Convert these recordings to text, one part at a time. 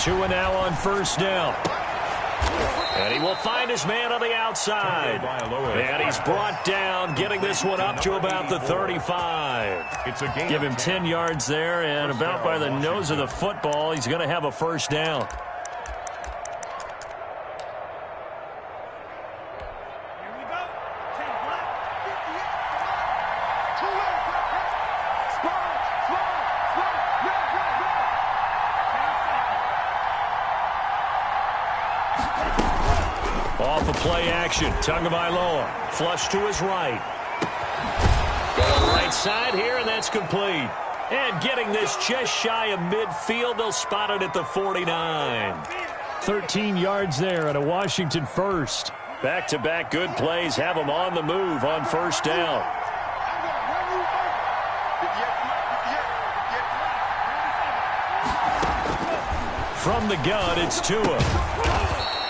2 and now on first down. And he will find his man on the outside. And he's brought down, getting this one up to about the 35. Give him 10 yards there, and about by the nose of the football, he's going to have a first down. Off of play action, Tagovailoa, flush to his right. Going right side here, and that's complete. And getting this just shy of midfield, they'll spot it at the 49. 13 yards there, and a Washington first. Back-to-back good plays have them on the move on first down. From the gun, it's Tua.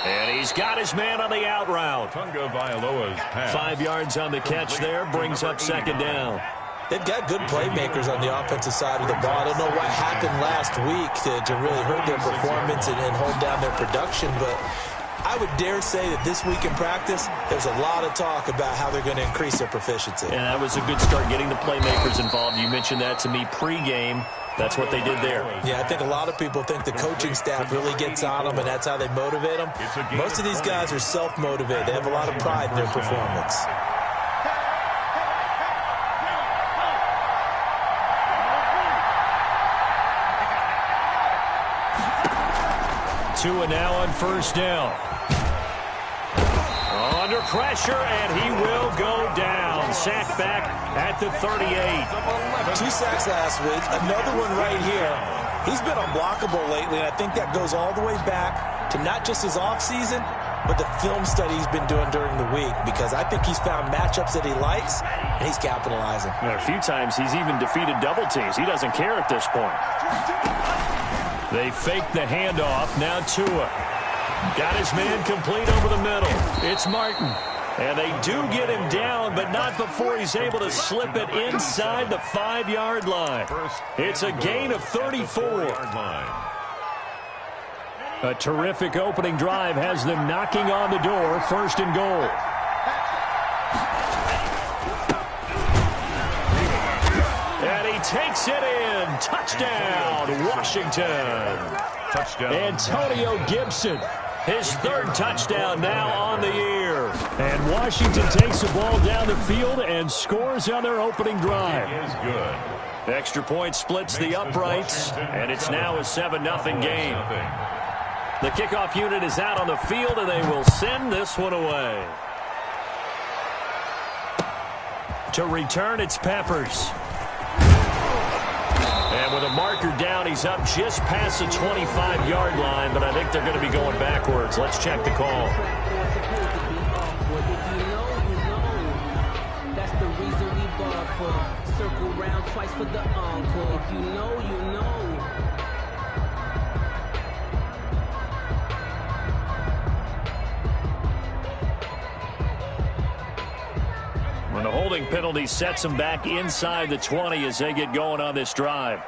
And he's got his man on the out route. Tagovailoa's pass. 5 yards on the catch there, brings up second down. They've got good playmakers on the offensive side of the ball. I don't know what happened last week to really hurt their performance and hold down their production, but I would dare say that this week in practice, there's a lot of talk about how they're going to increase their proficiency. And that was a good start, getting the playmakers involved. You mentioned that to me pregame. That's what they did there. Yeah, I think a lot of people think the coaching staff really gets on them, and that's how they motivate them. Most of these guys are self-motivated. They have a lot of pride in their performance. Tua now on first down. Under pressure, and he will go down. Sacked back at the 38. 2 sacks last week, another one right here. He's been unblockable lately, and I think that goes all the way back to not just his offseason, but the film study he's been doing during the week, because I think he's found matchups that he likes, and he's capitalizing. And a few times he's even defeated double teams. He doesn't care at this point. They fake the handoff. Now Tua. Got his man complete over the middle. It's Martin. And they do get him down, but not before he's able to slip it inside the 5-yard line. It's a gain of 34. A terrific opening drive has them knocking on the door. First and goal. And he takes it in. Touchdown, Washington. Touchdown. Antonio Gibson. His third touchdown now on the year. And Washington takes the ball down the field and scores on their opening drive. It is good. Extra point splits the uprights, and it's now a 7-0 game. The kickoff unit is out on the field, and they will send this one away. To return, it's Peppers. And with a marker down, he's up just past the 25-yard line, but I think they're going to be going backwards. Let's check the call. That's the reason we bought for. Circle round twice for the encore. If you know, you know. When the holding penalty sets them back inside the 20 as they get going on this drive.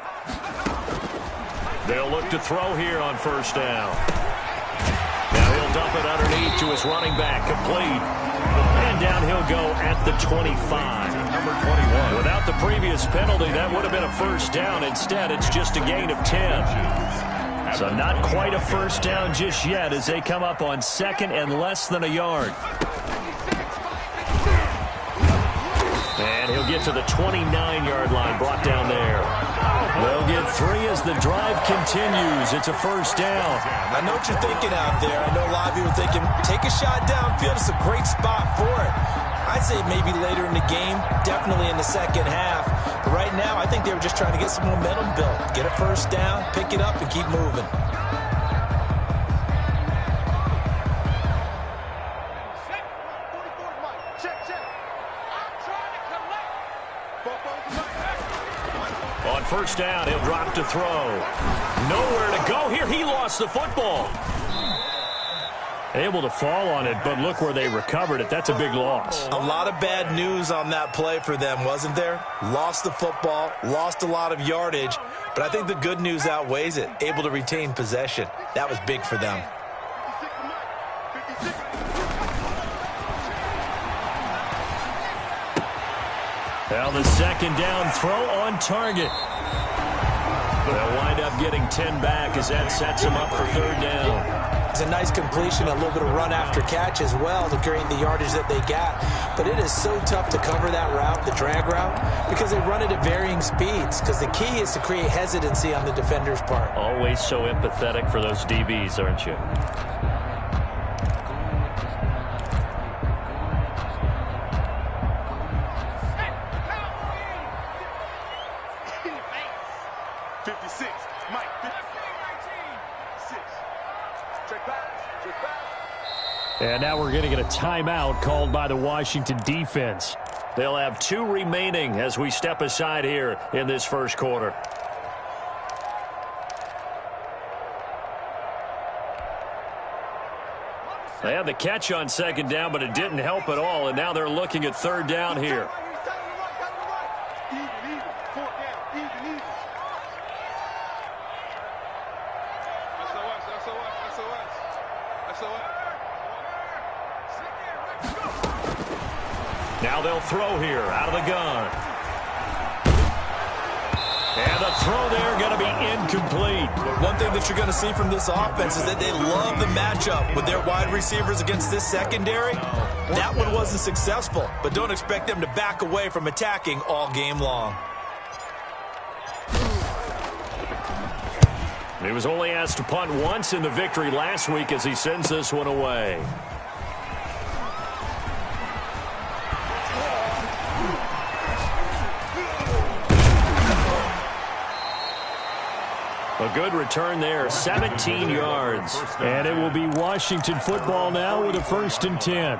They'll look to throw here on first down. Now he'll dump it underneath to his running back, complete. And down he'll go at the 25. Number 21. Without the previous penalty, that would have been a first down. Instead, it's just a gain of 10. So not quite a first down just yet as they come up on second and less than a yard. And he'll get to the 29-yard line, brought down there. They'll get 3 as the drive continues. It's a first down. I know what you're thinking out there. I know a lot of people are thinking, take a shot downfield. It's a great spot for it. I'd say maybe later in the game, definitely in the second half. But right now, I think they were just trying to get some momentum built. Get a first down, pick it up, and keep moving. On first down, he'll drop to throw. Nowhere to go here. He lost the football. Able to fall on it, but look where they recovered it. That's a big loss. A lot of bad news on that play for them, wasn't there? Lost the football, lost a lot of yardage, but I think the good news outweighs it. Able to retain possession. That was big for them. Well, the second down throw on target. They'll wind up getting 10 back as that sets them up for third down. It's a nice completion, a little bit of run after catch as well to create the yardage that they got. But it is so tough to cover that route, the drag route, because they run it at varying speeds. Because the key is to create hesitancy on the defender's part. Always so empathetic for those DBs, aren't you? And now we're going to get a timeout called by the Washington defense. They'll have 2 remaining as we step aside here in this first quarter. They had the catch on second down, but it didn't help at all, and now they're looking at third down here. Now they'll throw here out of the gun. And the throw there going to be incomplete. One thing that you're going to see from this offense is that they love the matchup with their wide receivers against this secondary. That one wasn't successful, but don't expect them to back away from attacking all game long. He was only asked to punt once in the victory last week as he sends this one away. A good return there, 17 yards. And it will be Washington football now with a 1st and 10.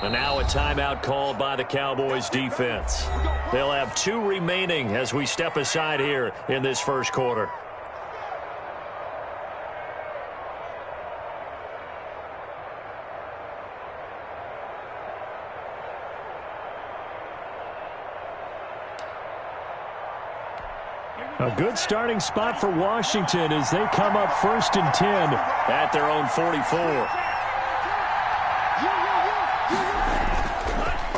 And now a timeout called by the Cowboys defense. They'll have 2 remaining as we step aside here in this first quarter. A good starting spot for Washington as they come up 1st and 10 at their own 44.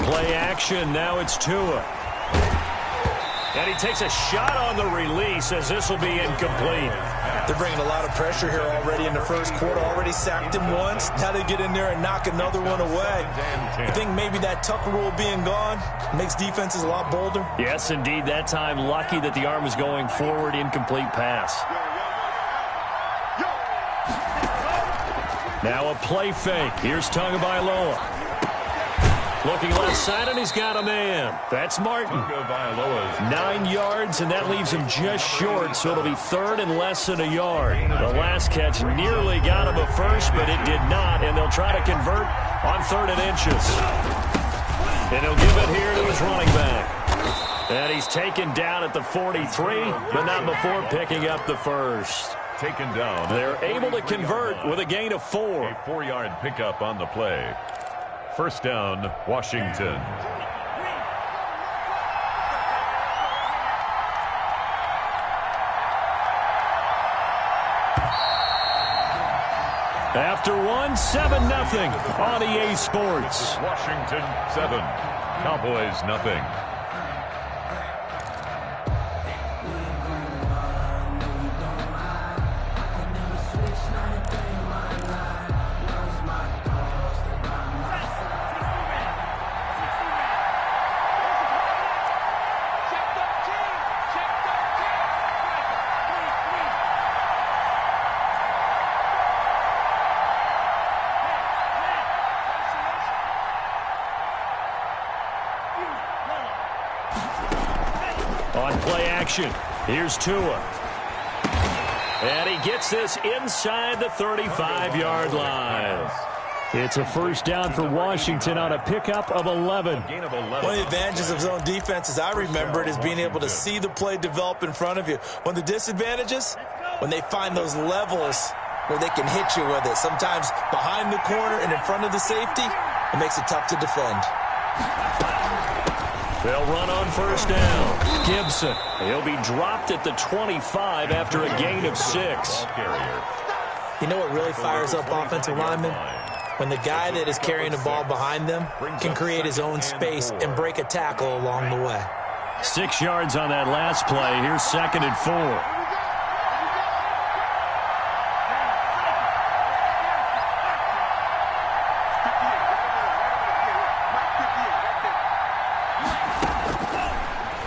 Play action, now it's Tua. And he takes a shot on the release as this will be incomplete. They're bringing a lot of pressure here already in the first quarter. Already sacked him once. Now they get in there and knock another one away. I think maybe that Tucker rule being gone makes defenses a lot bolder. Yes, indeed. That time lucky that the arm was going forward, incomplete pass. Now a play fake. Here's Tagovailoa. Looking left side, and he's got a man. That's Martin. 9 yards, and that leaves him just short, so it'll be 3rd and less than a yard. The last catch nearly got him a first, but it did not, and they'll try to convert on 3rd and inches. And he'll give it here to his running back. And he's taken down at the 43, but not before picking up the first. Taken down. They're able to convert with a gain of 4. A 4-yard pickup on the play. 1st down, Washington. After one, 7-0 on EA Sports. Washington 7, Cowboys nothing. On play action, here's Tua. And he gets this inside the 35-yard line. It's a first down for Washington on a pickup of 11. One of the advantages of zone defense, as I remember it, is being able to see the play develop in front of you. One of the disadvantages, when they find those levels where they can hit you with it. Sometimes behind the corner and in front of the safety, it makes it tough to defend. They'll run on first down. Gibson. He'll be dropped at the 25 after a gain of 6. You know what really fires up offensive linemen? When the guy that is carrying the ball behind them can create his own space and break a tackle along the way. 6 yards on that last play. Here's 2nd and 4.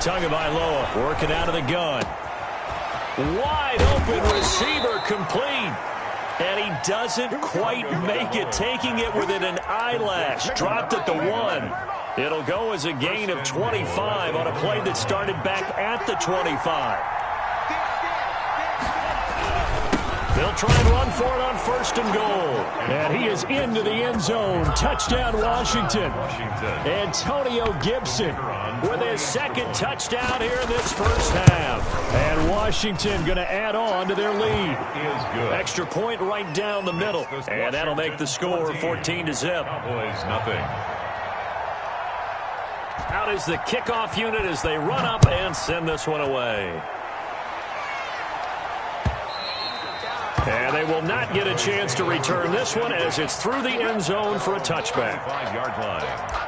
Tagovailoa working out of the gun. Wide open receiver complete. And he doesn't quite make it, taking it within an eyelash. Dropped at the 1. It'll go as a gain of 25 on a play that started back at the 25. They'll try and run for it on 1st and goal. And he is into the end zone. Touchdown, Washington. Antonio Gibson with his 2nd touchdown here in this first half. And Washington going to add on to their lead. Extra point right down the middle. And that'll make the score 14-0. Out is the kickoff unit as they run up and send this one away. And they will not get a chance to return this one as it's through the end zone for a touchback. 5-yard line.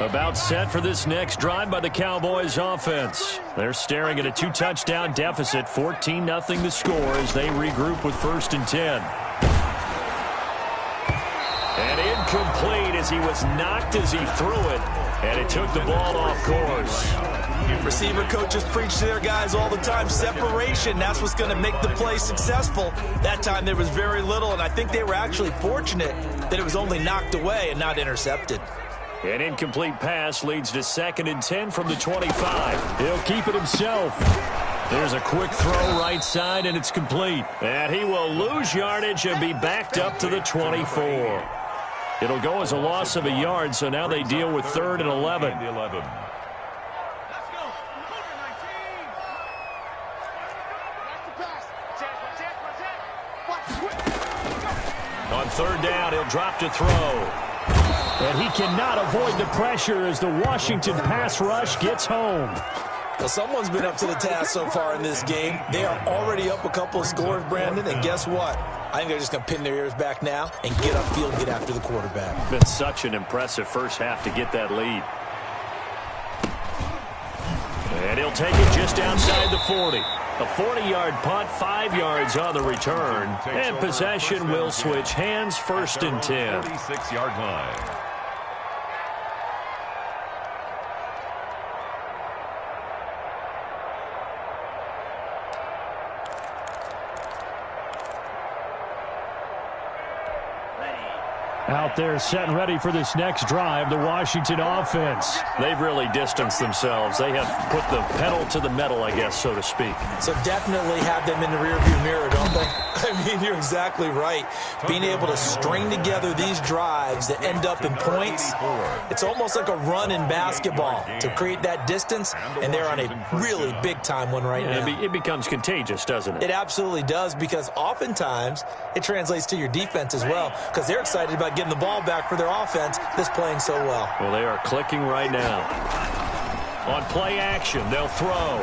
About set for this next drive by the Cowboys offense. They're staring at a 2-touchdown deficit, 14-0 the score as they regroup with 1st and 10. And incomplete as he was knocked as he threw it, and it took the ball off course. Receiver coaches preach to their guys all the time. Separation, that's what's going to make the play successful. That time there was very little, and I think they were actually fortunate that it was only knocked away and not intercepted. An incomplete pass leads to 2nd and 10 from the 25. He'll keep it himself. There's a quick throw right side, and it's complete. And he will lose yardage and be backed up to the 24. It'll go as a loss of a yard, so now they deal with 3rd and 11. On 3rd down, he'll drop to throw. And he cannot avoid the pressure as the Washington pass rush gets home. Well, someone's been up to the task so far in this game. They are already up a couple of scores, Brandon, and guess what? I think they're just going to pin their ears back now and get upfield, get after the quarterback. Been such an impressive first half to get that lead. And he'll take it just outside the 40. A 40-yard punt, 5 yards on the return. And possession will switch hands, 1st and 10. 46-yard line. Out there set and ready for this next drive, the Washington offense. They've really distanced themselves. They have put the pedal to the metal, I guess, so to speak. So definitely have them in the rearview mirror, don't they? I mean, you're exactly right. Being able to string together these drives that end up in points, it's almost like a run in basketball to create that distance, and they're on a really big-time one right now. It becomes contagious, doesn't it? It absolutely does, because oftentimes it translates to your defense as well, because they're excited about getting the ball back for their offense that's playing so well. Well, they are clicking right now. On play action, they'll throw.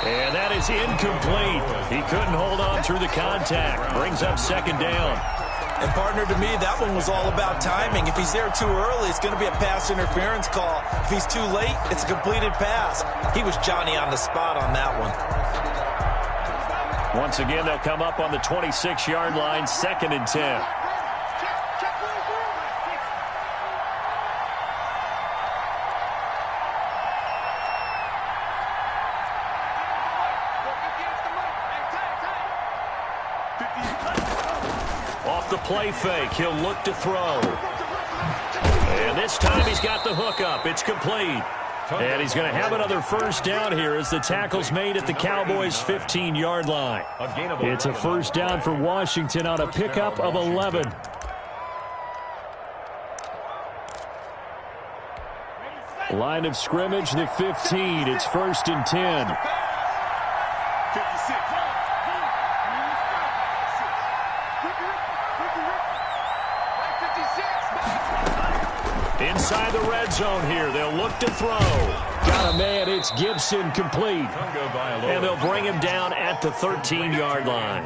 And that is incomplete. He couldn't hold on through the contact. Brings up 2nd down. And, partner, to me, that one was all about timing. If he's there too early, it's going to be a pass interference call. If he's too late, it's a completed pass. He was Johnny on the spot on that one. Once again, they'll come up on the 26-yard line, 2nd and 10. the play fake. He'll look to throw. And this time he's got the hook up. It's complete. And he's going to have another first down here as the tackle's made at the Cowboys' 15-yard line. It's a first down for Washington on a pickup of 11. Line of scrimmage, the 15. It's 1st and 10. Inside the red zone here. They'll look to throw. Got a man. It's Gibson, complete. And they'll bring him down at the 13-yard line.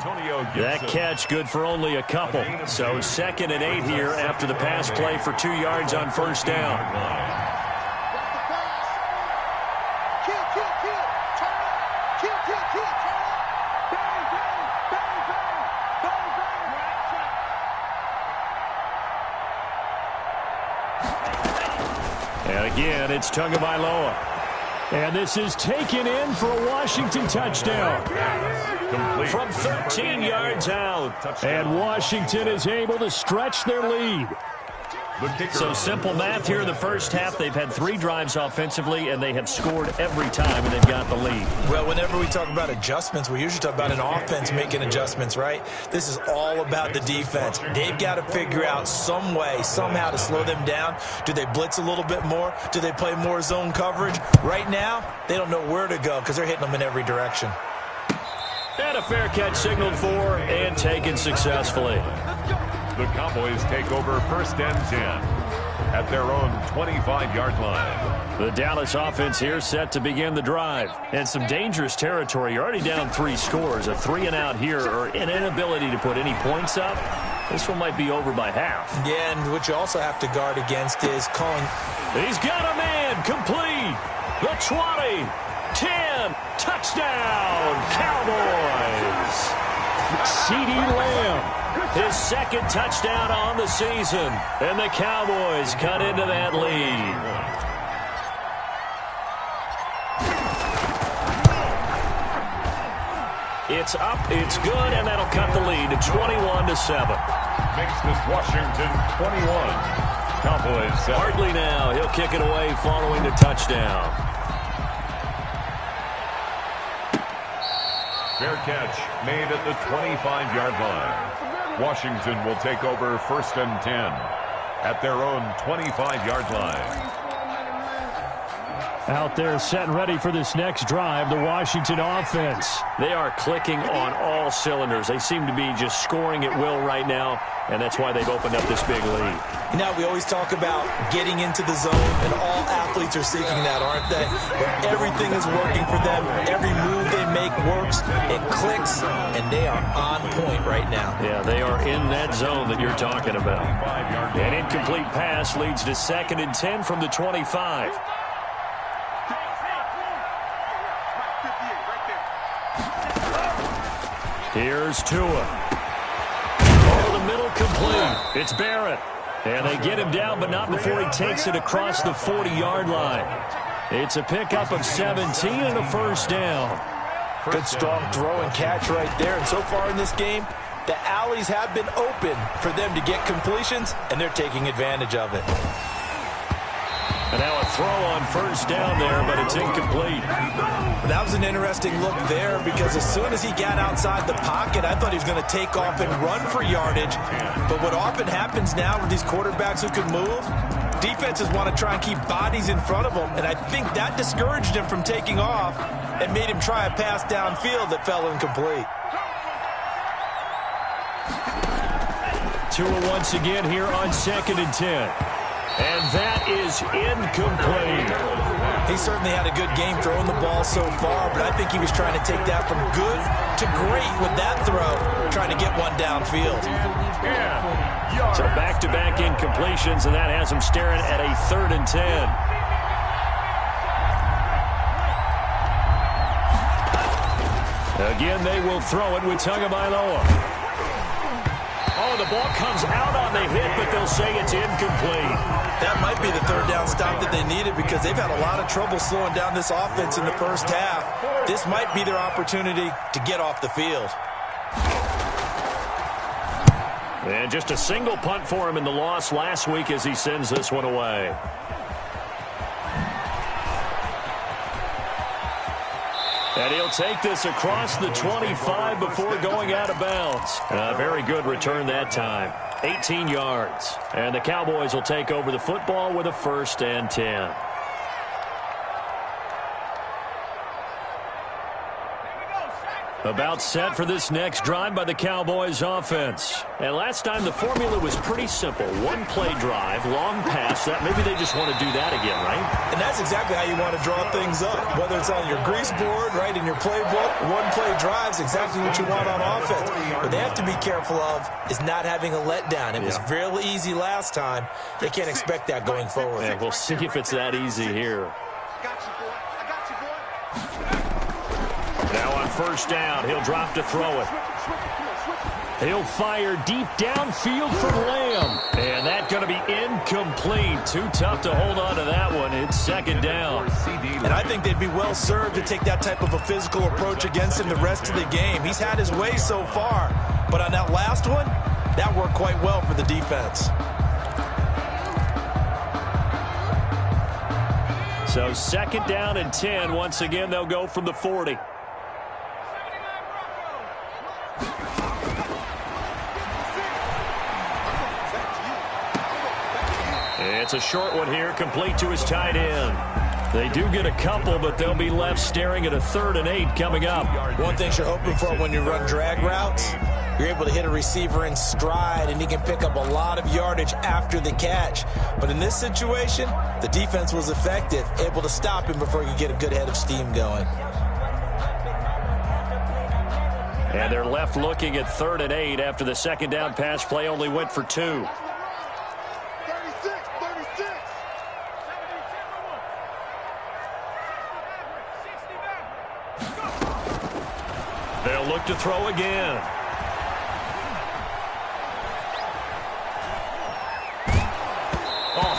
That catch good for only a couple. So 2nd and 8 here after the pass play for 2 yards on first down. And again, it's Tagovailoa. And this is taken in for a Washington touchdown. From 13 yards out. And Washington is able to stretch their lead. So simple math here in the first half. They've had 3 drives offensively, and they have scored every time, and they've got the lead. Well, whenever we talk about adjustments, we usually talk about an offense making adjustments, right? This is all about the defense. They've got to figure out some way, somehow to slow them down. Do they blitz a little bit more? Do they play more zone coverage? Right now, they don't know where to go because they're hitting them in every direction. And a fair catch signaled for and taken successfully. The Cowboys take over 1st and 10 at their own 25-yard line. The Dallas offense here set to begin the drive. And some dangerous territory. You're already down 3 scores. A 3-and-out here or an inability to put any points up. This one might be over by half. Yeah, and what you also have to guard against is calling. He's got a man complete. The 20, 10, touchdown, Cowboys. CeeDee Lamb. His 2nd touchdown on the season. And the Cowboys cut into that lead. It's up, it's good, and that'll cut the lead to 21-7. Makes this Washington 21. Cowboys 7. Hartley now. He'll kick it away following the touchdown. Fair catch made at the 25-yard line. Washington will take over 1st and 10 at their own 25-yard line. Out there set and ready for this next drive, the Washington offense. They are clicking on all cylinders. They seem to be just scoring at will right now, and that's why they've opened up this big lead. You know, we always talk about getting into the zone, and all athletes are seeking that, aren't they? Where everything is working for them. Every move they make works. It clicks, and they are on point right now. Yeah, they are in that zone that you're talking about. An incomplete pass leads to 2nd and 10 from the 25. Here's Tua. Over the middle, complete. It's Barrett. And they get him down, but not before he takes it across the 40-yard line. It's a pickup of 17 and a first down. Good strong throw and catch right there. And so far in this game, the alleys have been open for them to get completions, and they're taking advantage of it. And now a throw on first down there, but it's incomplete. That was an interesting look there because as soon as he got outside the pocket, I thought he was going to take off and run for yardage. But what often happens now with these quarterbacks who can move, defenses want to try and keep bodies in front of them, and I think that discouraged him from taking off and made him try a pass downfield that fell incomplete. Tua once again here on 2nd and 10. And that is incomplete. He certainly had a good game throwing the ball so far, but I think he was trying to take that from good to great with that throw, trying to get one downfield. So back-to-back incompletions, and that has him staring at a 3rd and 10. Again, they will throw it with Tagovailoa. Oh, the ball comes out on the hit, but they'll say it's incomplete. That might be the 3rd down stop that they needed because they've had a lot of trouble slowing down this offense in the first half. This might be their opportunity to get off the field. And just a single punt for him in the loss last week as he sends this one away. And he'll take this across the 25 before going out of bounds. A very good return that time. 18 yards. And the Cowboys will take over the football with a 1st and 10. About set for this next drive by the Cowboys offense. And last time the formula was pretty simple. One-play drive, long pass. That maybe they just want to do that again, right? And that's exactly how you want to draw things up. Whether it's on your grease board, right, in your playbook, one-play drive's exactly what you want on offense. What they have to be careful of is not having a letdown. It was real easy last time. They can't expect that going forward. Yeah, we'll see if it's that easy here. Now on 1st down, he'll drop to throw it. He'll fire deep downfield for Lamb. And that's going to be incomplete. Too tough to hold on to that one. It's 2nd down. And I think they'd be well served to take that type of a physical approach against him the rest of the game. He's had his way so far. But on that last one, that worked quite well for the defense. So 2nd down and 10. Once again, they'll go from the 40. It's a short one here, complete to his tight end. They do get a couple, but they'll be left staring at a 3rd and 8 coming up. One thing you're hoping for when you run drag routes, you're able to hit a receiver in stride, and he can pick up a lot of yardage after the catch. But in this situation, the defense was effective, able to stop him before he could get a good head of steam going. And they're left looking at 3rd and 8 after the 2nd down pass play only went for 2. They'll look to throw again.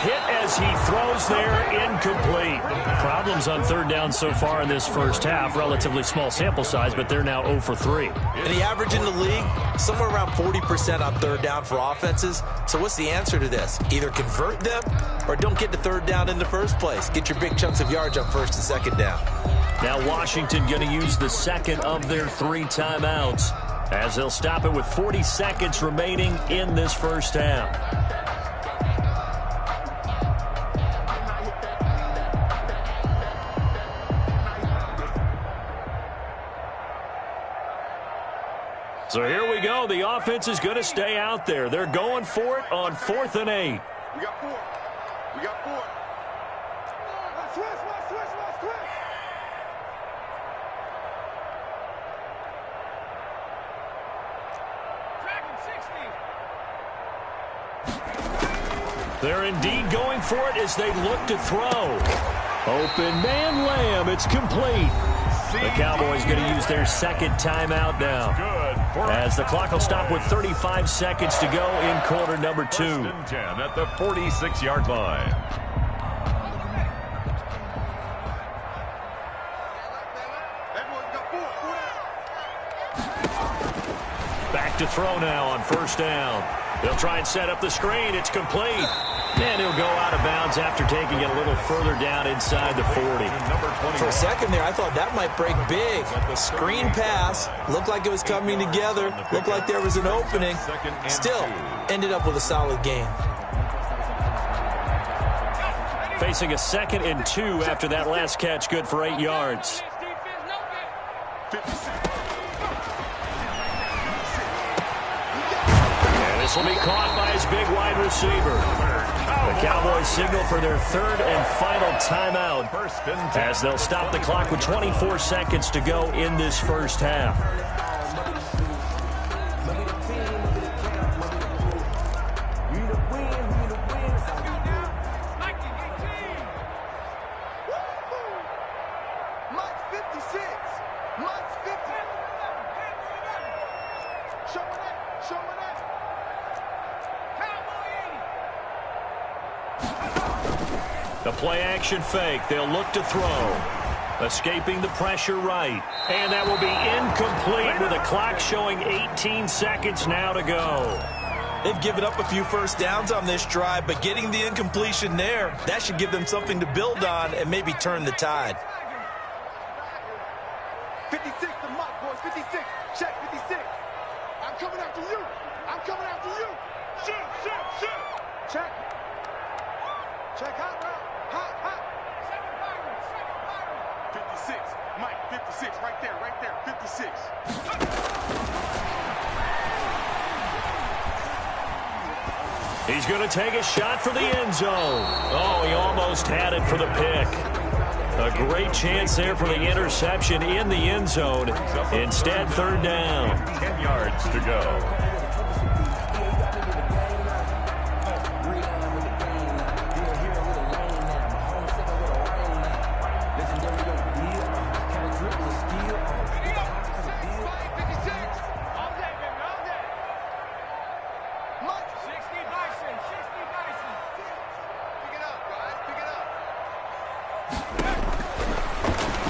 Hit as he throws there, incomplete. Problems on 3rd down so far in this first half. Relatively small sample size, but they're now 0 for 3. And the average in the league, somewhere around 40% on 3rd down for offenses. So what's the answer to this? Either convert them or don't get to 3rd down in the first place. Get your big chunks of yards on 1st and 2nd down. Now Washington going to use the 2nd of their 3 timeouts as they'll stop it with 40 seconds remaining in this first half. So here we go. The offense is going to stay out there. They're going for it on 4th and 8. We got 4. We got 4. Let's switch. They're indeed going for it as they look to throw. Open man Lamb. It's complete. The Cowboys going to use their 2nd timeout now, as the clock will stop with 35 seconds to go in quarter number 2. 1st and 10 at the 46-yard line. Back to throw now on 1st down. They'll try and set up the screen. It's complete. And he'll go out of bounds after taking it a little further down inside the 40. For a second there, I thought that might break big. Screen pass. Looked like it was coming together. Looked like there was an opening. Still, ended up with a solid gain. Facing a 2nd and 2 after that last catch, good for 8 yards. This will be caught by his big wide receiver. The Cowboys signal for their 3rd and final timeout as they'll stop the clock with 24 seconds to go in this first half. The play-action fake. They'll look to throw. Escaping the pressure right. And that will be incomplete with the clock showing 18 seconds now to go. They've given up a few first downs on this drive, but getting the incompletion there, that should give them something to build on and maybe turn the tide. 56, the mark, boys. 56. Check 56. I'm coming after you. I'm coming after you. Shoot. Check. Check hot route. Hot. 56. Mike, 56. Right there. 56. He's going to take a shot for the end zone. Oh, he almost had it for the pick. A great chance there for the interception in the end zone. Instead, third down. 10 yards to go.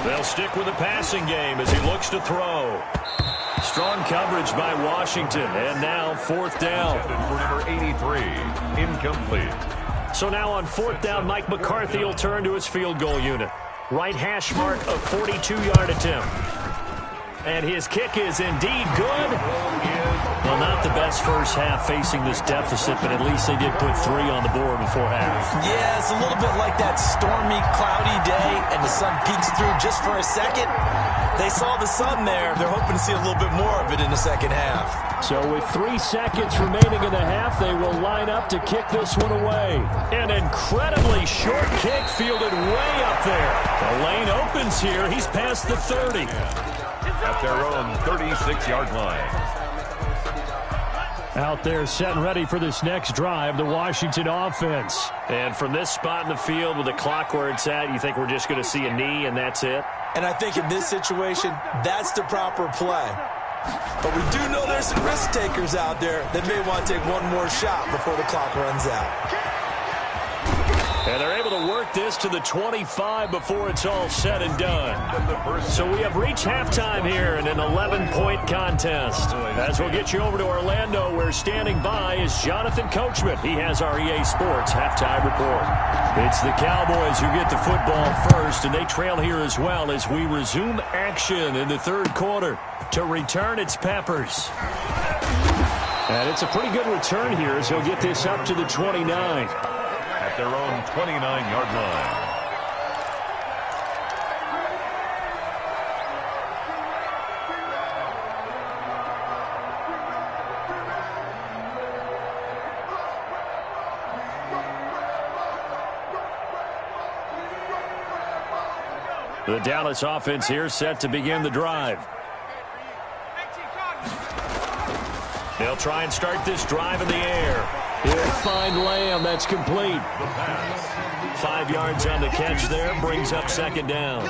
They'll stick with the passing game as he looks to throw. Strong coverage by Washington, and now fourth down. For number 83, incomplete. So now on fourth down, Mike McCarthy will turn to his field goal unit. Right hash mark of 42-yard attempt. And his kick is indeed good. Well, not the best first half facing this deficit, but at least they did put 3 on the board before half. Yeah, it's a little bit like that stormy, cloudy day, and the sun peeks through just for a second. They saw the sun there. They're hoping to see a little bit more of it in the second half. So with 3 seconds remaining in the half, they will line up to kick this one away. An incredibly short kick fielded way up there. The lane opens here. He's past the 30. At their own 36-yard line. Out there set and ready for this next drive, the Washington offense. And from this spot in the field with the clock where it's at, you think we're just going to see a knee and that's it? And I think in this situation, that's the proper play. But we do know there's some risk takers out there that may want to take one more shot before the clock runs out. And they're able to work this to the 25 before it's all said and done. So we have reached halftime here in an 11-point contest. As we'll get you over to Orlando, where standing by is Jonathan Coachman. He has our EA Sports halftime report. It's the Cowboys who get the football first, and they trail here as well as we resume action in the third quarter. To return, it's Peppers. And it's a pretty good return here as he'll get this up to the 29. At their own 29-yard line. The Dallas offense here set to begin the drive. They'll try and start this drive in the air. He'll find Lamb. That's complete. 5 yards on the catch there. Brings up second down.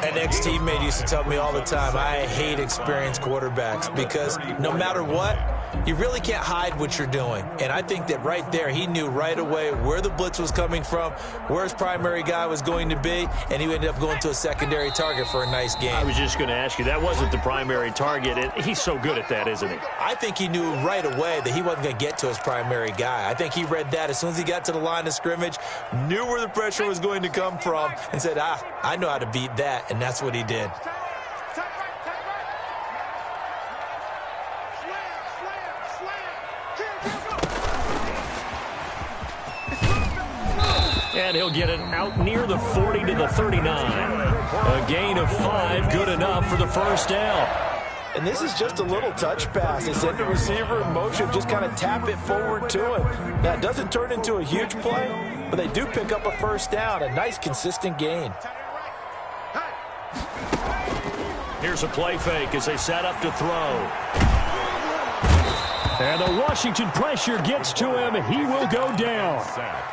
An ex-teammate used to tell me all the time, I hate experienced quarterbacks because no matter what, you really can't hide what you're doing. And I think that right there, he knew right away where the blitz was coming from, where his primary guy was going to be, and he ended up going to a secondary target for a nice game. I was just going to ask you, that wasn't the primary target. He's so good at that, isn't he? I think he knew right away that he wasn't going to get to his primary guy. I think he read that as soon as he got to the line of scrimmage, knew where the pressure was going to come from, and said, I know how to beat that, and that's what he did. And he'll get it out near the 40 to the 39. A gain of 5, good enough for the first down. And this is just a little touch pass. They send the receiver in motion, just kind of tap it forward to him. Now, it doesn't turn into a huge play, but they do pick up a first down, a nice, consistent gain. Here's a play fake as they set up to throw. And the Washington pressure gets to him. He will go down.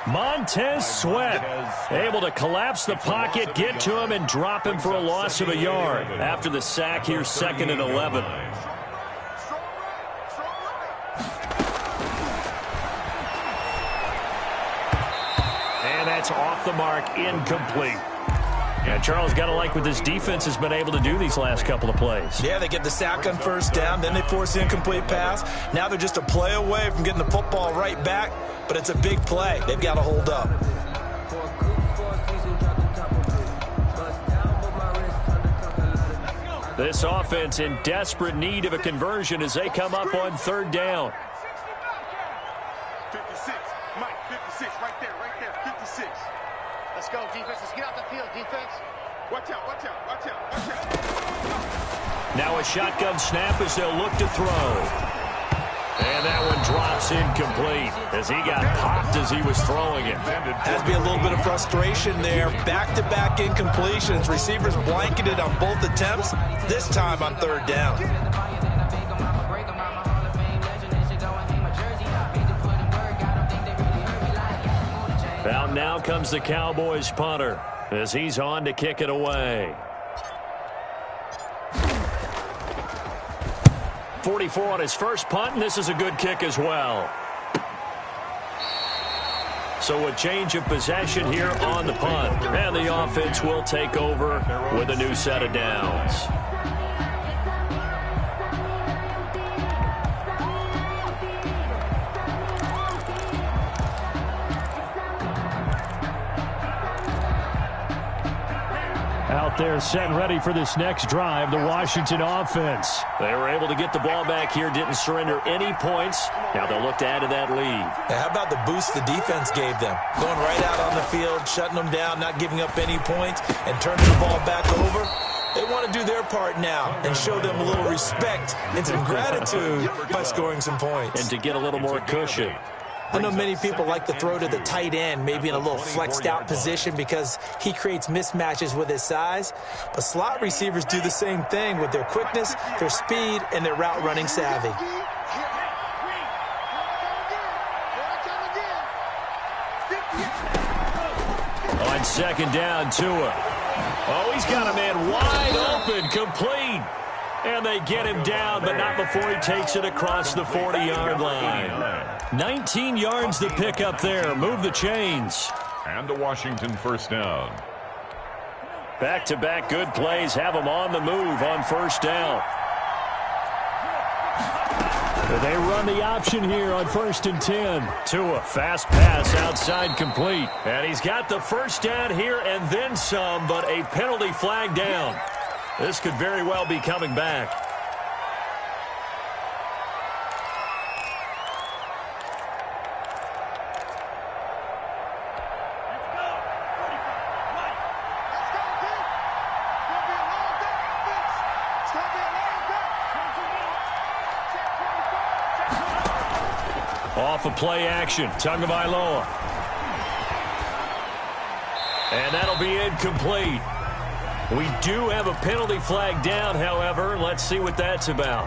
Montez Sweat able to collapse the pocket, get to him, and drop him for a loss of a yard. After the sack here, 2nd and 11. And that's off the mark, incomplete. Yeah, Charles, got to like what this defense has been able to do these last couple of plays. Yeah, they get the sack on first down, then they force the incomplete pass. Now they're just a play away from getting the football right back, but it's a big play. They've got to hold up. This offense in desperate need of a conversion as they come up on third down. 56, Mike, 56, right there, 56. Let's go, defense. Let's get out the field, defense. Watch out, watch out, watch out, watch out. Now a shotgun snap as they'll look to throw. And that one drops incomplete as he got popped as he was throwing it. Has to be a little bit of frustration there. Back-to-back incompletions. Receivers blanketed on both attempts, this time on third down. Out now comes the Cowboys punter as he's on to kick it away. 44 on his first punt, and this is a good kick as well. So a change of possession here on the punt. And the offense will take over with a new set of downs. Out there set and ready for this next drive, the Washington offense. They were able to get the ball back here, didn't surrender any points. Now they'll look to add to that lead. How about the boost the defense gave them? Going right out on the field, shutting them down, not giving up any points, and turning the ball back over. They want to do their part now and show them a little respect and some gratitude by scoring some points. And to get a little more cushion. I know many people like to throw to the tight end, maybe in a little flexed out position because he creates mismatches with his size. But slot receivers do the same thing with their quickness, their speed, and their route running savvy. On second down, Tua. Oh, he's got a man wide open, complete. And they get him down, but not before he takes it across the 40-yard line. 19 yards to pick up there. Move the chains. And a Washington first down. Back-to-back good plays have them on the move on first down. They run the option here on 1st and 10. Tua, fast pass outside complete. And he's got the first down here and then some, but a penalty flag down. This could very well be coming back. Off of play action, Tagovailoa. And that'll be incomplete. We do have a penalty flag down, however. Let's see what that's about.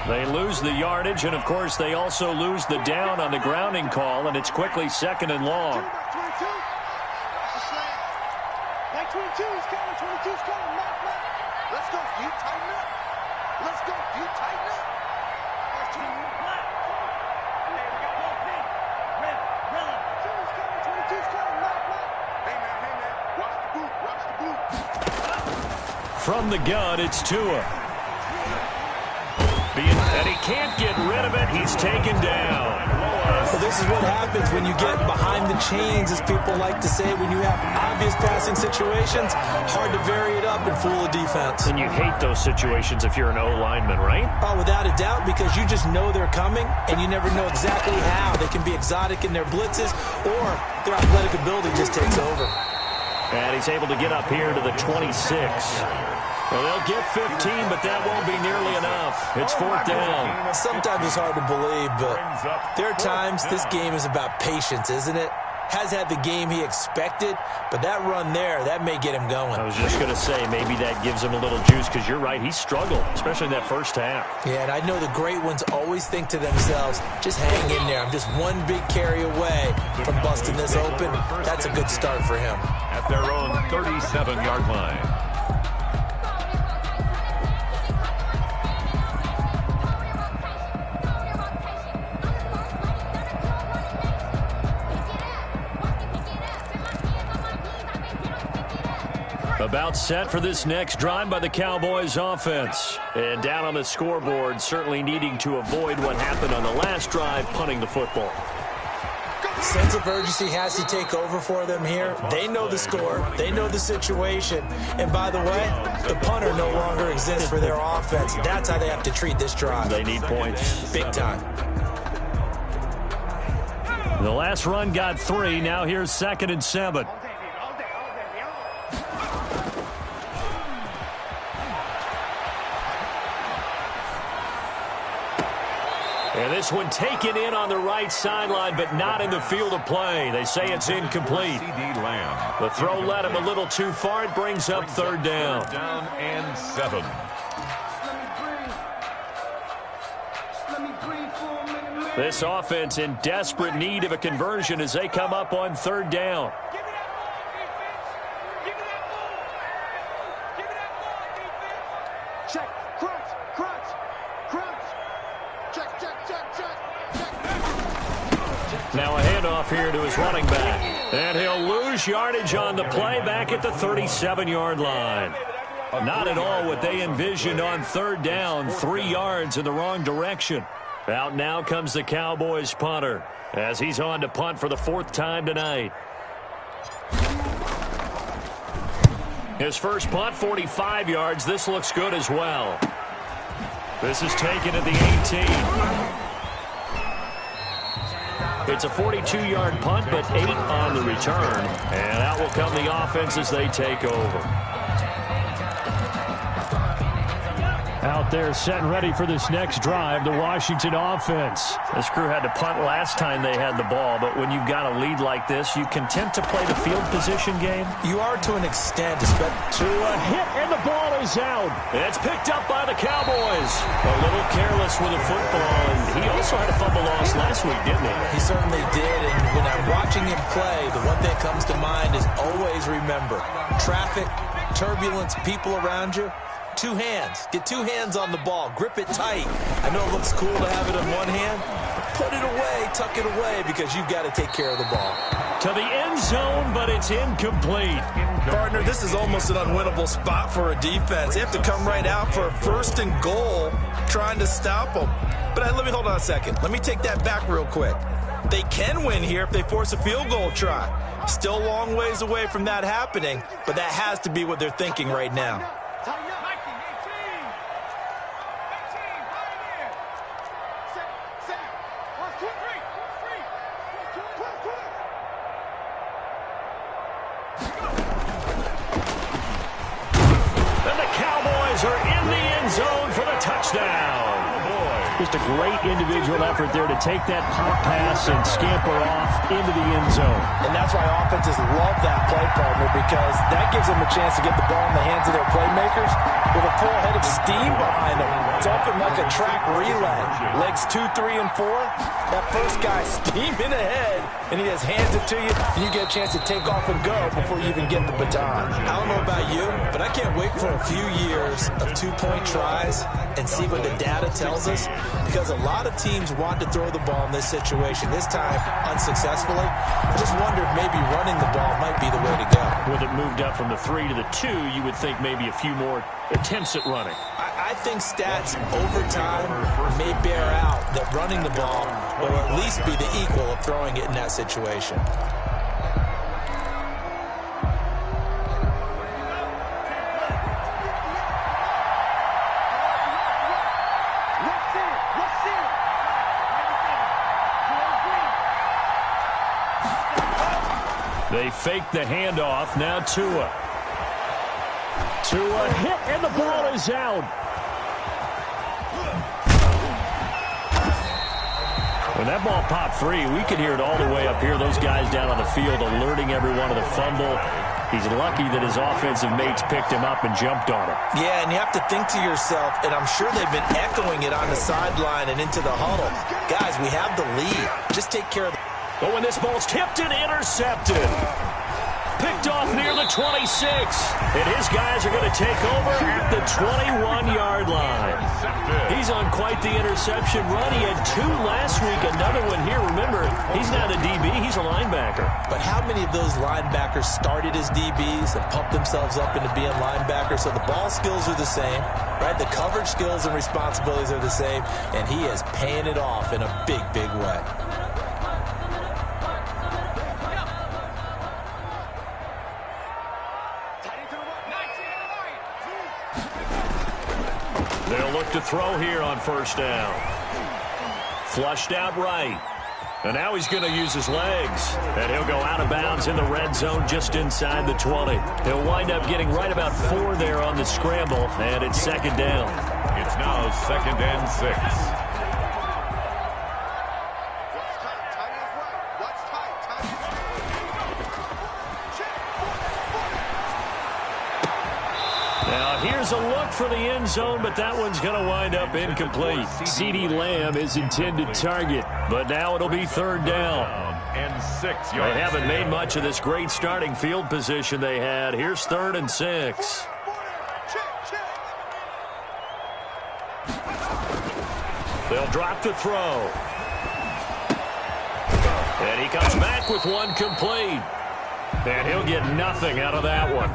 They lose the yardage, and, of course, they also lose the down on the grounding call, and it's quickly second and long. 22. Like 22, he's coming. 22's coming. Let's go, you tighten up. Let's go, you tighten up. From the gun, it's Tua. And he can't get rid of it. He's taken down. Well, this is what happens when you get behind the chains, as people like to say, when you have obvious passing situations. Hard to vary it up and fool a defense. And you hate those situations if you're an O-lineman, right? Oh, without a doubt, because you just know they're coming, and you never know exactly how. They can be exotic in their blitzes, or their athletic ability just takes over. And he's able to get up here to the 26. Well, they'll get 15, but that won't be nearly enough. It's fourth down. Sometimes it's hard to believe, but there are times this game is about patience, isn't it? Has had the game he expected, but that run there, that may get him going. I was just going to say, maybe that gives him a little juice, because you're right, he struggled, especially in that first half. Yeah, and I know the great ones always think to themselves, just hang in there. I'm just one big carry away from busting this open. That's a good start for him. At their own 37-yard line. About set for this next drive by the Cowboys offense. And down on the scoreboard, certainly needing to avoid what happened on the last drive, punting the football. Sense of urgency has to take over for them here. They know the score. They know the situation. And by the way, the punter no longer exists for their offense. That's how they have to treat this drive. They need points. Big time. The last run got 3. Now here's 2nd and 7. And this one taken in on the right sideline, but not in the field of play. They say it's incomplete. The throw led him a little too far. It brings up 3rd down. 3rd down and 7. This offense in desperate need of a conversion as they come up on 3rd down. Check, crunch, crunch, crunch. Check, check, check, check, check. Now a handoff here to his running back. And he'll lose yardage on the play back at the 37-yard line. Not at all what they envisioned on 3rd down. 3 yards in the wrong direction. Out now comes the Cowboys punter as he's on to punt for the 4th time tonight. His first punt, 45 yards. This looks good as well. This is taken at the 18. It's a 42-yard punt, but 8 on the return. And out will come the offense as they take over. Out there set and ready for this next drive, the Washington offense. This crew had to punt last time they had the ball, but when you've got a lead like this, you content to play the field position game? You are to an extent. To a hit, and the ball is out. It's picked up by the Cowboys. A little careless with the football, and he also had a fumble loss last week, didn't he? He certainly did, and when I'm watching him play, the one thing that comes to mind is always remember, traffic, turbulence, people around you. 2 hands. Get 2 hands on the ball. Grip it tight. I know it looks cool to have it in one hand. Put it away. Tuck it away because you've got to take care of the ball. To the end zone, but it's incomplete. Partner, this is almost an unwinnable spot for a defense. They have to come right out for a 1st and goal trying to stop them. But let me hold on a second. Let me take that back real quick. They can win here if they force a field goal try. Still a long ways away from that happening, but that has to be what they're thinking right now. Just a great individual effort there to take that pop pass and scamper off into the end zone. And that's why offenses love that play, partner, because that gives them a chance to get the ball in the hands of their playmakers with a full head of steam behind them. It's open like a track relay. Legs 2, 3, and 4. That first guy steaming ahead, and he just hands it to you, and you get a chance to take off and go before you even get the baton. I don't know about you, but I can't wait for a few years of 2-point tries and see what the data tells us, because a lot of teams want to throw the ball in this situation. This time, unsuccessfully. I just wonder if maybe running the ball might be the way to go. With it moved up from the 3 to the 2, you would think maybe a few more attempts at running. I think stats over time may bear out that running the ball will at least be the equal of throwing it in that situation. They fake the handoff. Now Tua. Tua hit, and the ball is out. When that ball popped free, we could hear it all the way up here. Those guys down on the field alerting everyone of the fumble. He's lucky that his offensive mates picked him up and jumped on him. Yeah, and you have to think to yourself, and I'm sure they've been echoing it on the sideline and into the huddle. Guys, we have the lead. Just take care of the... But when this ball's tipped and intercepted. Picked off near the the 26. And his guys are going to take over at the 21-yard line. He's on quite the interception run. He had 2 last week, another one here. Remember, he's not a DB, he's a linebacker. But how many of those linebackers started as DBs and pumped themselves up into being linebackers? So the ball skills are the same, right? The coverage skills and responsibilities are the same, and he is paying it off in a big, big way. They'll look to throw here on first down. Flushed out right. And now he's going to use his legs. And he'll go out of bounds in the red zone just inside the 20. He'll wind up getting right about 4 there on the scramble, and it's second down. It's now 2nd and 6. Now here's a look for the end zone, but that one's going to wind up incomplete. CeeDee Lamb is intended target, but now it'll be 3rd down. And 6 yards. They haven't made much of this great starting field position they had. Here's 3rd and 6. They'll drop to throw. And he comes back with one complete. And he'll get nothing out of that one.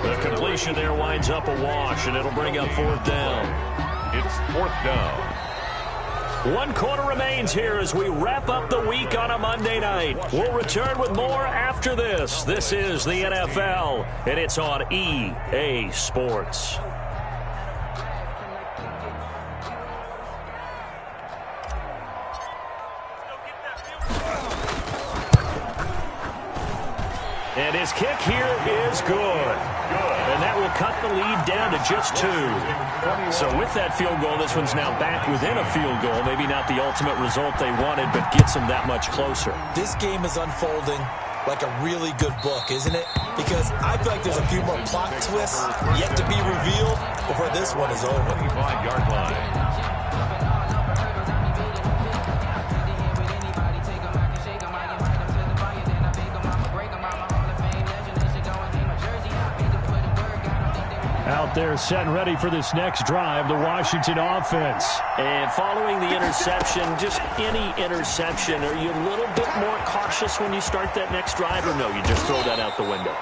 The completion there winds up a wash, and it'll bring up 4th down. It's 4th down. 1 quarter remains here as we wrap up the week on a Monday night. We'll return with more after this. This is the NFL, and it's on EA Sports. And his kick here is good. And that will cut the lead down to just 2. So with that field goal, this one's now back within a field goal. Maybe not the ultimate result they wanted, but gets them that much closer. This game is unfolding like a really good book, isn't it? Because I feel like there's a few more plot twists yet to be revealed before this one is over. 25-yard line. Out there set and ready for this next drive, the Washington offense. And following the interception, just any interception, are you a little bit more cautious when you start that next drive, or no, you just throw that out the window?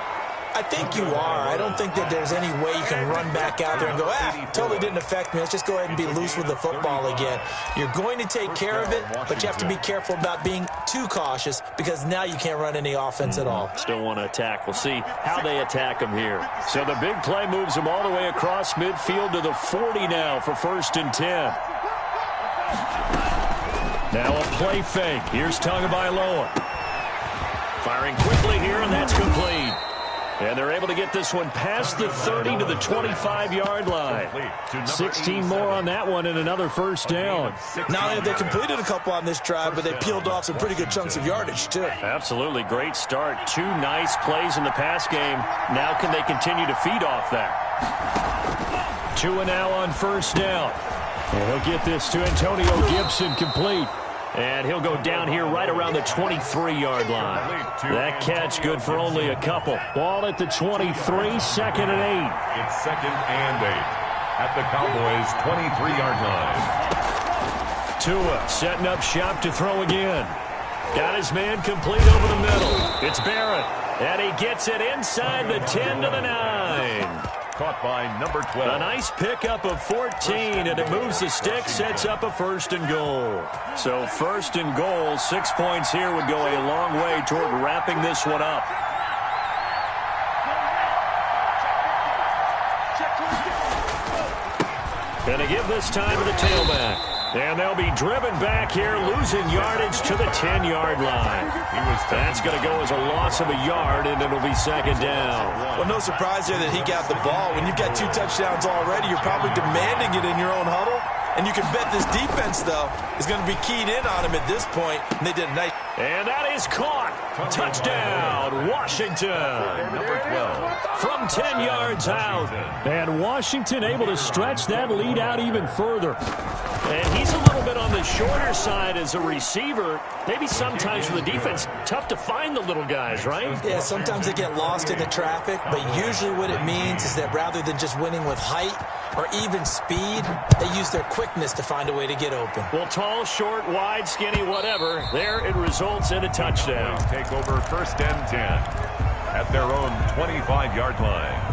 I think you are. I don't think that there's any way you can run back out there and go, totally didn't affect me. Let's just go ahead and be loose with the football again. You're going to take care of it, but you have to be careful about being too cautious because now you can't run any offense at all. Still want to attack. We'll see how they attack them here. So the big play moves them all the way across midfield to the 40 now for 1st and 10. Now a play fake. Here's Tagovailoa. Firing quickly here, and that's complete. And they're able to get this one past the 30 to the 25-yard line. 16 more on that one and another 1st down. Not only have they completed a couple on this drive, but they peeled off some pretty good chunks of yardage, too. Absolutely. Great start. 2 nice plays in the pass game. Now can they continue to feed off that? 2 and now on 1st down. And he'll get this to Antonio Gibson complete. And he'll go down here right around the 23-yard line. That catch good for only a couple. Ball at the 23, 2nd and 8. It's 2nd and 8 at the Cowboys' 23-yard line. Tua setting up shop to throw again. Got his man complete over the middle. It's Barrett. And he gets it inside the 10 to the 9. Caught by number 12. A nice pickup of 14, and it moves the stick, sets up a 1st and goal. So 1st and goal, 6 points here would go a long way toward wrapping this one up. And they give this time to the tailback. And they'll be driven back here, losing yardage to the 10-yard line. That's going to go as a loss of a yard, and it'll be 2nd down. Well, no surprise there that he got the ball. When you've got 2 touchdowns already, you're probably demanding it in your own huddle. And you can bet this defense, though, is going to be keyed in on him at this point. And they did a nice. And that is caught. Touchdown, Washington. Number 12. From 10 yards out. And Washington able to stretch that lead out even further. And he's a little bit on the shorter side as a receiver. Maybe sometimes for the defense, tough to find the little guys, right? Yeah, sometimes they get lost in the traffic, but usually what it means is that rather than just winning with height or even speed, they use their quickness to find a way to get open. Well, tall, short, wide, skinny, whatever, there it results in a touchdown. Take over 1st and 10 at their own 25-yard line.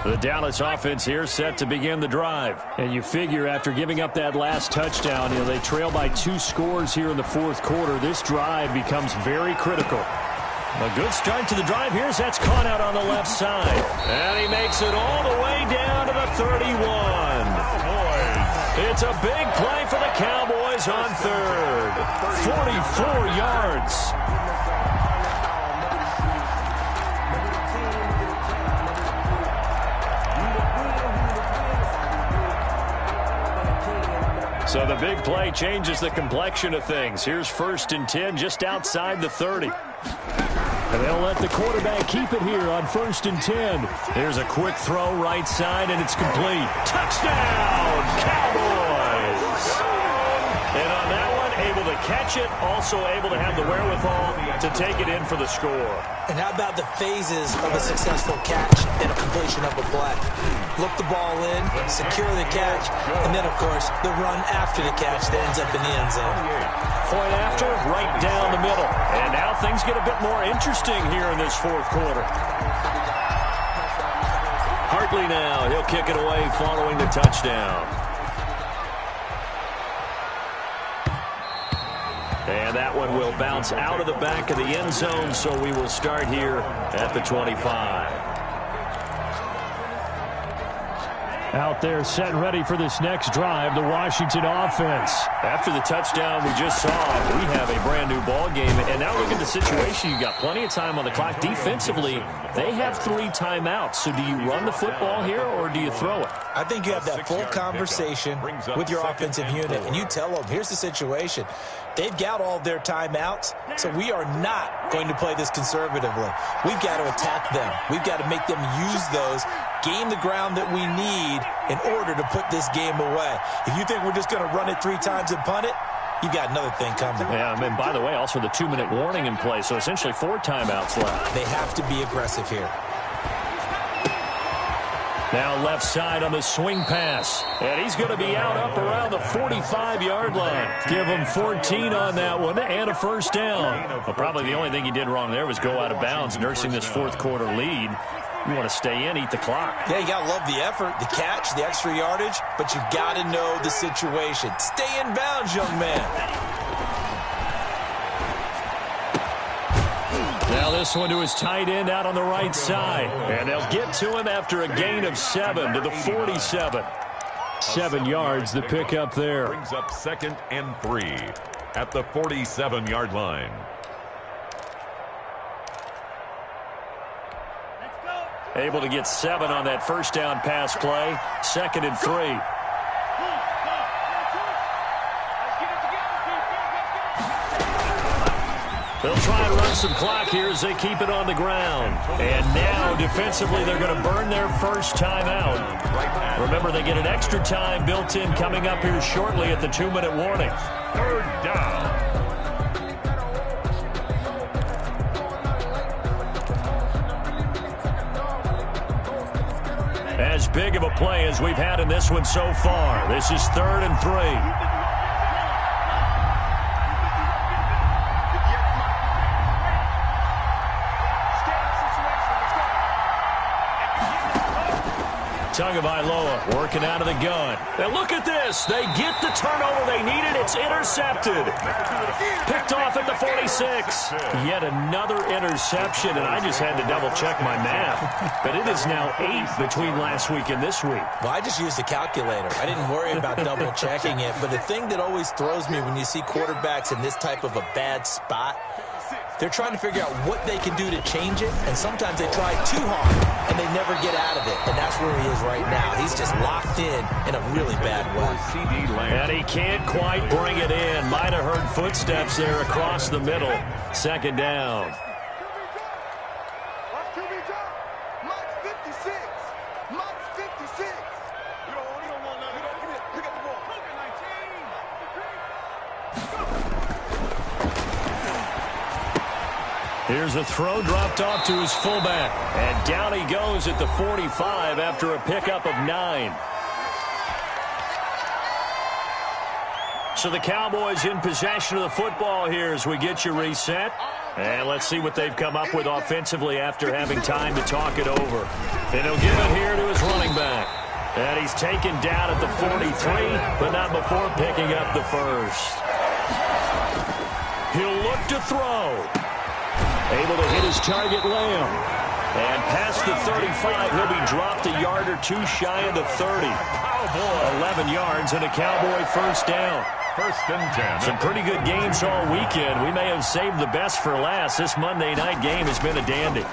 The Dallas offense here set to begin the drive. And you figure after giving up that last touchdown, they trail by 2 scores here in the 4th quarter. This drive becomes very critical. A good start to the drive here as that's caught out on the left side. And he makes it all the way down to the 31. It's a big play for the Cowboys on 3rd. 44 yards. So the big play changes the complexion of things. Here's 1st and 10 just outside the 30. And they'll let the quarterback keep it here on 1st and 10. Here's a quick throw right side, and it's complete. Touchdown, Cowboys! And on that one, able to catch it, also able to have the wherewithal to take it in for the score. And how about the phases of a successful catch and a completion of a play? Look the ball in, secure the catch, and then, of course, the run after the catch that ends up in the end zone. Point after, right down the middle. And now things get a bit more interesting here in this 4th quarter. Hartley now, he'll kick it away following the touchdown. And that one will bounce out of the back of the end zone, so we will start here at the 25. Out there set and ready for this next drive, the Washington offense. After the touchdown we just saw, we have a brand new ball game. And now look at the situation. You've got plenty of time on the clock. Defensively, they have 3 timeouts. So do you run the football here or do you throw it? I think you have that full conversation with your offensive unit, and you tell them, here's the situation. They've got all their timeouts, so we are not going to play this conservatively. We've got to attack them. We've got to make them use those, gain the ground that we need in order to put this game away. If you think we're just going to run it 3 times and punt it, you got another thing coming. Yeah, and by the way, also the 2-minute warning in play, so essentially 4 timeouts left. They have to be aggressive here. Now left side on the swing pass. And he's going to be out up around the 45-yard line. Give him 14 on that one and a 1st down. Well, probably the only thing he did wrong there was go out of bounds, nursing this 4th quarter lead. You want to stay in, eat the clock. Yeah, you got to love the effort, the catch, the extra yardage, but you got to know the situation. Stay in bounds, young man. Now this one to his tight end out on the right side. And they'll get to him after a gain of 7 to the 47. 7 yards, the pickup there. Brings up 2nd and 3 at the 47-yard line. Able to get 7 on that 1st down pass play. 2nd and 3. They'll try and run some clock here as they keep it on the ground. And now, defensively, they're going to burn their 1st time out. Remember, they get an extra time built in coming up here shortly at the 2-minute warning. 3rd down. As big of a play as we've had in this one so far. This is 3rd and 3. Tagovailoa working out of the gun. And look at this. They get the turnover they needed. It's intercepted. Picked off at the 46. 6. Yet another interception, and I just had to double-check my math. But it is now 8 between last week and this week. Well, I just used a calculator. I didn't worry about double-checking it. But the thing that always throws me when you see quarterbacks in this type of a bad spot, they're trying to figure out what they can do to change it, and sometimes they try too hard, and they never get out of it. And that's where he is right now. He's just locked in a really bad way. And he can't quite bring it in. Might have heard footsteps there across the middle. Second down. Here's a throw dropped off to his fullback. And down he goes at the 45 after a pickup of 9. So the Cowboys in possession of the football here as we get you reset. And let's see what they've come up with offensively after having time to talk it over. And he'll give it here to his running back. And he's taken down at the 43, but not before picking up the first. He'll look to throw. Able to hit his target, Lamb. And past the 35, he'll be dropped a yard or two shy of the 30. 11 yards and a Cowboy first down. First and 10. Some pretty good games all weekend. We may have saved the best for last. This Monday night game has been a dandy.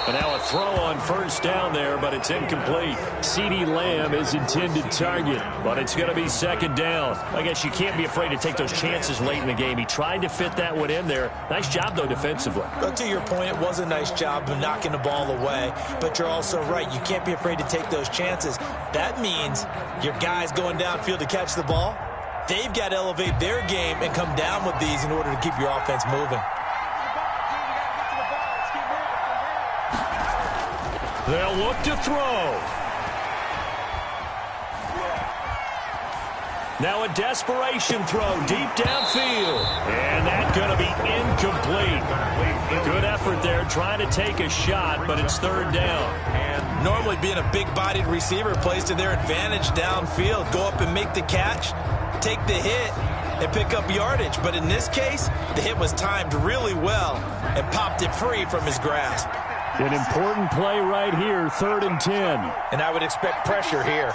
And now a throw on first down there, but it's incomplete. CeeDee Lamb is intended target, but it's going to be second down. I guess you can't be afraid to take those chances late in the game. He tried to fit that one in there. Nice job, though, defensively. But to your point, it was a nice job of knocking the ball away. But you're also right. You can't be afraid to take those chances. That means your guys going downfield to catch the ball, they've got to elevate their game and come down with these in order to keep your offense moving. They'll look to throw. Now a desperation throw deep downfield. And that's going to be incomplete. Good effort there trying to take a shot, but it's third down. And normally being a big-bodied receiver plays to their advantage downfield. Go up and make the catch, take the hit, and pick up yardage. But in this case, the hit was timed really well and popped it free from his grasp. An important play right here, 3rd and 10. And I would expect pressure here.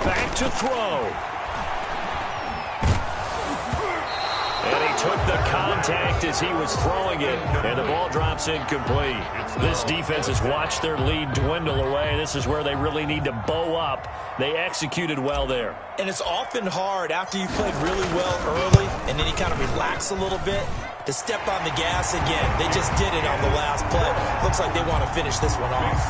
Back to throw. And he took the contact as he was throwing it, and the ball drops incomplete. This defense has watched their lead dwindle away. This is where they really need to bow up. They executed well there. And it's often hard after you played really well early and then you kind of relax a little bit to step on the gas again. They just did it on the last play. Looks like they want to finish this one off.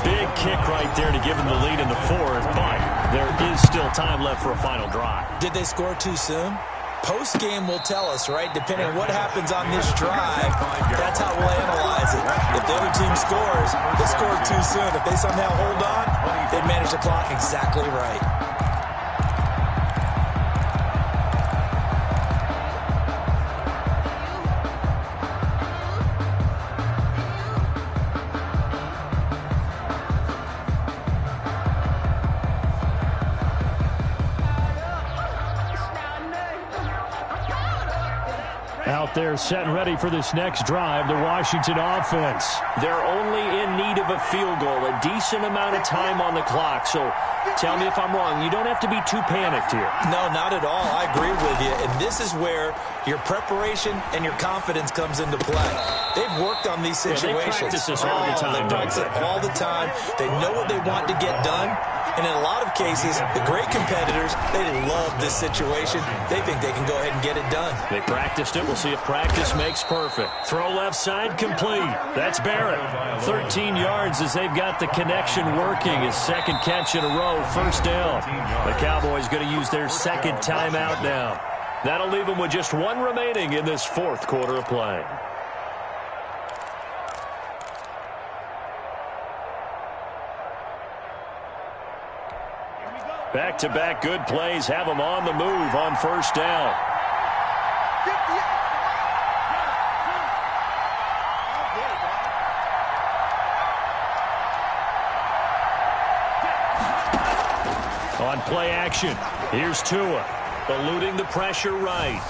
Big kick right there to give them the lead in the 4th, but there is still time left for a final drive. Did they score too soon? Post-game will tell us, right? Depending on what happens on this drive, that's how we'll analyze it. If the other team scores, they scored too soon. If they somehow hold on, they manage the clock exactly right. Out there set and ready for this next drive, the Washington offense. They're only in need of a field goal, a decent amount of time on the clock. So tell me if I'm wrong. You don't have to be too panicked here. No, not at all. I agree with you. And this is where your preparation and your confidence comes into play. They've worked on these situations. Yeah, they practice this all the time. They practice it all the time. They know what they want to get done. And in a lot of cases, the great competitors, they love this situation. They think they can go ahead and get it done. They practiced it. We'll see if practice makes perfect. Throw left side complete. That's Barrett. 13 yards as they've got the connection working. His second catch in a row, first down. The Cowboys going to use their second timeout now. That'll leave them with just one remaining in this 4th quarter of play. Back-to-back good plays have them on the move on first down. On play action, here's Tua, eluding the pressure right.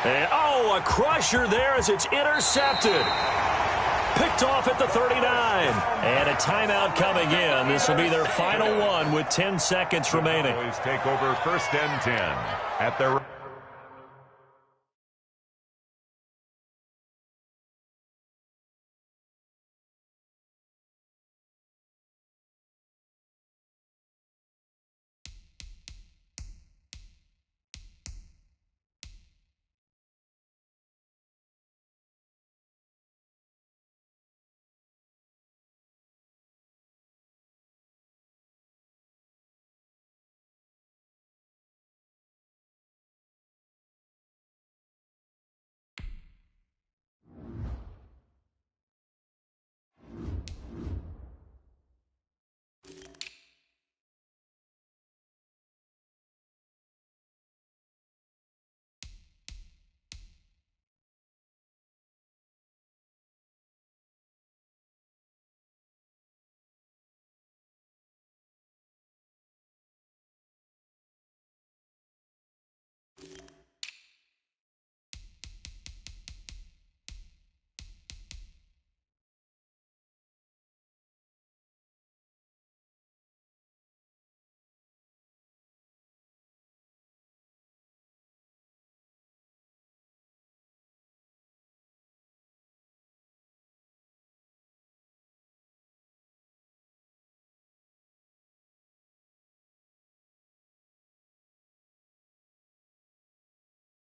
And, oh, a crusher there as it's intercepted. Picked off at the 39. And a timeout coming in. This will be their final one with 10 seconds remaining. Cowboys take over first and 10 at their